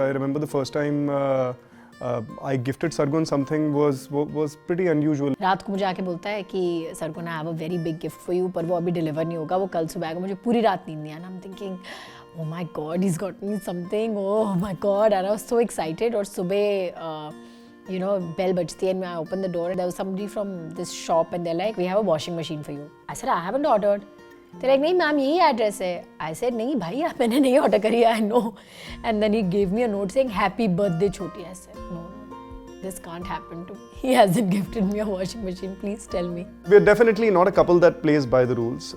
I remember the first time I gifted Sargun something was pretty unusual. रात को मुझे आके बोलता है कि Sargun I have a very big gift for you, पर वो अभी डिलीवर नहीं होगा, वो कल सुबह आएगा. मुझे पूरी रात नींद नहीं आया. I'm thinking, oh my God, he's got me something. Oh my God, and I was so excited. और सुबह you know, bell बजती है and I opened the door. There was somebody from this shop and they're like, we have a washing machine for you. I said, I haven't ordered. They're like, नहीं ma'am यही address है. I said, नहीं भाई मैंने नहीं order करी. I know. And then he gave me a note saying, happy birthday छोटी. I said, no, this can't happen to me. He hasn't gifted me a washing machine. Please tell me. We're definitely not a couple that plays by the rules.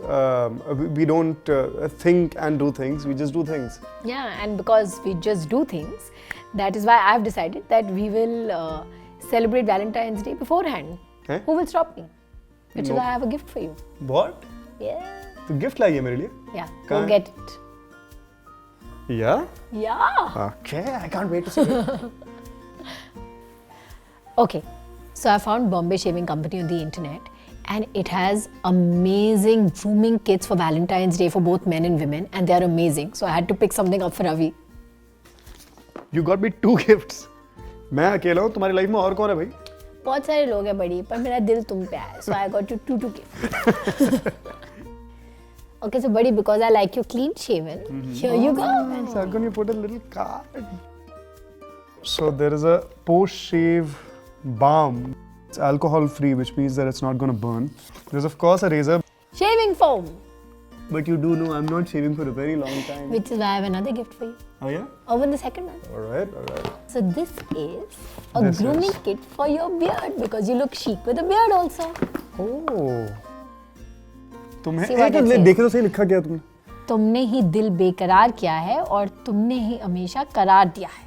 We don't think and do things. We just do things. Yeah, and because we just do things, that is why I've decided that we will celebrate Valentine's Day beforehand. Eh? Who will stop me? Which is No. why I have a gift for you. What? Yeah. तो gift लाई है मेरे लिए? Yeah, कहाँ go है? get it. Yeah? Yeah. Okay, I can't wait to see it. Okay, so I found Bombay Shaving Company on the internet and it has amazing grooming kits for Valentine's Day for both men and women and they are amazing. So I had to pick something up for Ravi. You got me 2 gifts. मैं अकेला हूँ, तुम्हारी life में और कौन है भाई? बहुत सारे लोग हैं बड़ी, पर मेरा दिल तुम पे है. So I got you two gifts. Okay, so buddy, because I like you clean shaven, here you go. Sargun, you put a little card. So there is a post-shave balm. It's alcohol-free, which means that it's not going to burn. There's of course a razor. Shaving foam. But you do know I'm not shaving for a very long time. Which is why I have another gift for you. Oh yeah? Open the second one. Alright. So this is a grooming kit for your beard because you look chic with a beard also. Oh. तुम्हें See what it says. देखे तो सही लिखा क्या तुमने? तुमने ही दिल बेकरार किया है और तुमने ही हमेशा करार दिया है.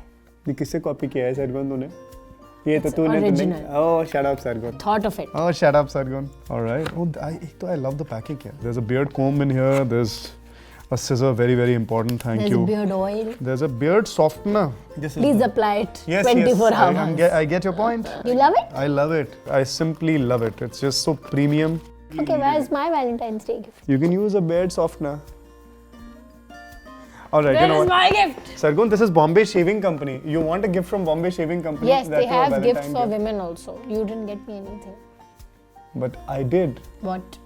ये किससे कॉपी किया है सरगुन तूने? ये तो It's तूने original. Oh, shut up Sargun. Thought of it. Oh, shut up Sargun. Alright. Oh, I love the packing here. There's a beard comb in here. There's a scissor, very, very important. Thank There's you. beard oil. There's a beard softener. Please apply it Yes, 24 yes. hours. I get your point. You love it? I love it. I simply love it. It's just so premium. Okay, where's my Valentine's Day gift? You can use a beard softener. Alright, you Where know is what? my gift? Sargun, this is Bombay Shaving Company. You want a gift from Bombay Shaving Company? Yes, That they too a have gifts Valentine for gift. women also. You didn't get me anything. But I did. What?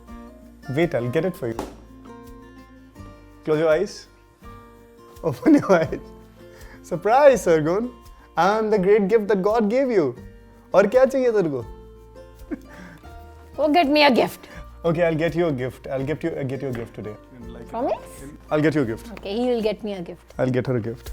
Wait, I'll get it for you. Close your eyes. Open your eyes. Surprise, Sargun. I'm the great gift that God gave you. और क्या चाहिए तेरे को? Go get me a gift. Okay, I'll get you a gift. I'll get you a gift today. Promise? I'll get you a gift. Okay, he will get me a gift. I'll get her a gift.